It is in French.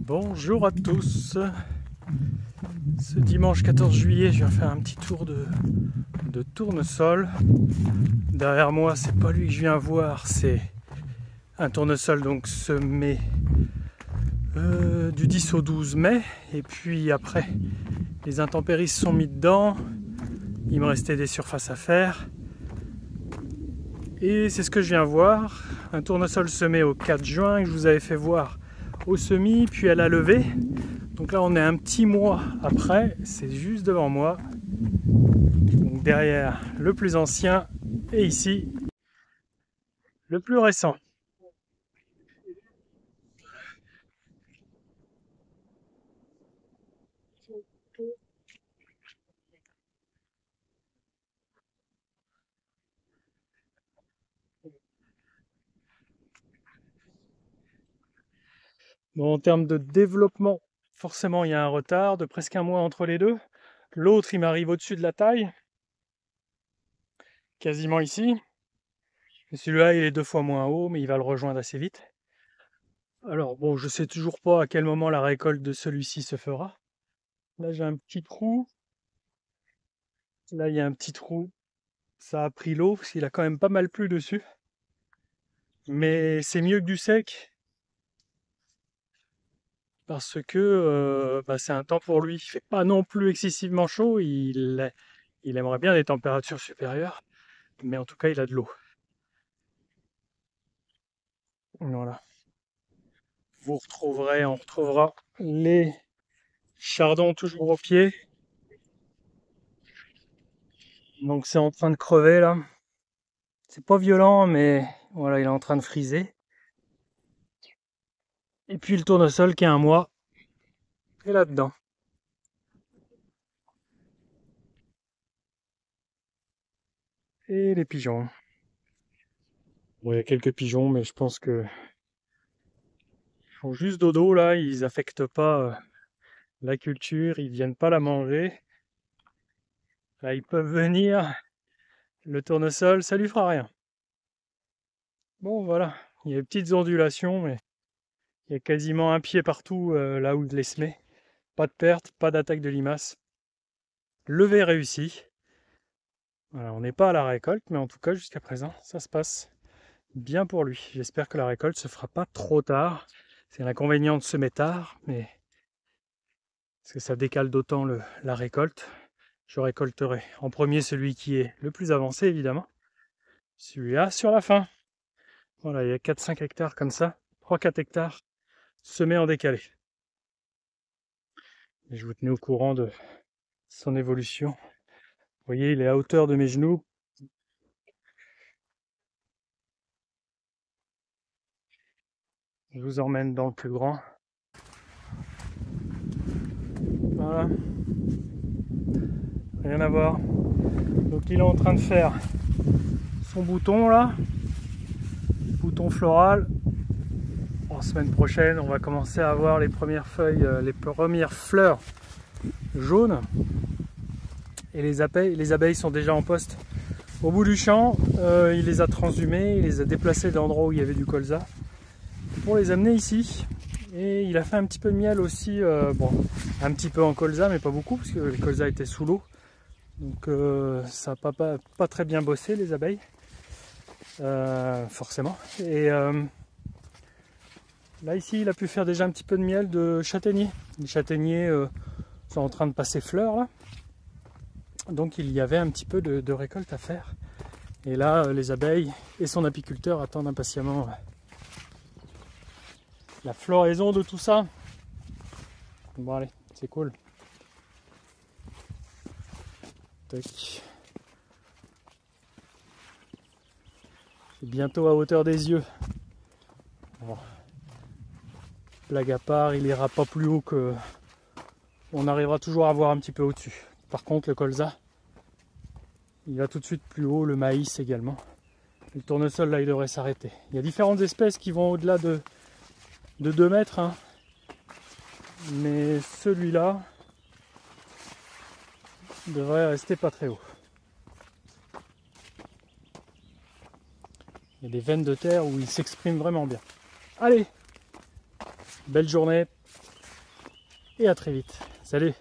Bonjour à tous. Ce dimanche 14 juillet, je viens faire un petit tour de tournesol. Derrière moi, c'est pas lui que je viens voir, c'est un tournesol donc semé du 10 au 12 mai. Et puis après, les intempéries se sont mis dedans. Il me restait des surfaces à faire. Et c'est ce que je viens voir. Un tournesol semé au 4 juin que je vous avais fait voir au semis, puis à la levée. Donc là on est un petit mois après, c'est juste devant moi. Donc derrière le plus ancien et ici le plus récent. Bon, en termes de développement, forcément il y a un retard de presque un mois entre les deux. L'autre il m'arrive au-dessus de la taille, quasiment ici. Celui-là il est 2 fois moins haut, mais il va le rejoindre assez vite. Alors bon, je sais toujours pas à quel moment la récolte de celui-ci se fera. Là j'ai un petit trou. Là il y a un petit trou. Ça a pris l'eau parce qu'il a quand même pas mal plu dessus. Mais c'est mieux que du sec. Parce que c'est un temps pour lui. Il fait pas non plus excessivement chaud. Il aimerait bien des températures supérieures. Mais en tout cas, il a de l'eau. Voilà. On retrouvera les chardons toujours au pied. Donc c'est en train de crever là. C'est pas violent, mais voilà, il est en train de friser. Et puis le tournesol qui a un mois est là-dedans. Et les pigeons. Bon, il y a quelques pigeons, mais je pense que ils font juste dodo là, ils affectent pas la culture, ils viennent pas la manger. Là, ils peuvent venir. Le tournesol, ça lui fera rien. Bon, voilà, il y a des petites ondulations, mais il y a quasiment un pied partout là où je les semais. Pas de perte, pas d'attaque de limaces. Levée réussi. Voilà, on n'est pas à la récolte, mais en tout cas, jusqu'à présent, ça se passe bien pour lui. J'espère que la récolte se fera pas trop tard. C'est l'inconvénient de semer tard, mais parce que ça décale d'autant la récolte. Je récolterai en premier celui qui est le plus avancé, évidemment. Celui-là sur la fin. Voilà, il y a 4-5 hectares comme ça. 3-4 hectares semés en décalé. Et je vous tenais au courant de son évolution. Vous voyez, il est à hauteur de mes genoux. Je vous emmène dans le plus grand. Voilà. Rien à voir. Donc il est en train de faire son bouton là. Bouton floral. En semaine prochaine, on va commencer à avoir les premières feuilles, les premières fleurs jaunes. Et les abeilles sont déjà en poste au bout du champ. Il les a transhumées, il les a déplacées de l'endroit où il y avait du colza pour les amener ici. Et il a fait un petit peu de miel aussi, bon, un petit peu en colza, mais pas beaucoup, parce que les colza étaient sous l'eau. Donc ça n'a pas très bien bossé, les abeilles, forcément. Et là, ici, il a pu faire déjà un petit peu de miel de châtaignier. Les châtaigniers sont en train de passer fleurs, là. Donc il y avait un petit peu de récolte à faire. Et là, les abeilles et son apiculteur attendent impatiemment la floraison de tout ça. Bon allez, c'est cool. Tac. C'est bientôt à hauteur des yeux. Bon. Blague à part, il ira pas plus haut que... On arrivera toujours à voir un petit peu au-dessus. Par contre, le colza, il va tout de suite plus haut, le maïs également. Le tournesol, là, il devrait s'arrêter. Il y a différentes espèces qui vont au-delà de 2 mètres. Hein. Mais celui-là devrait rester pas très haut. Il y a des veines de terre où il s'exprime vraiment bien. Allez, belle journée. et à très vite. Salut!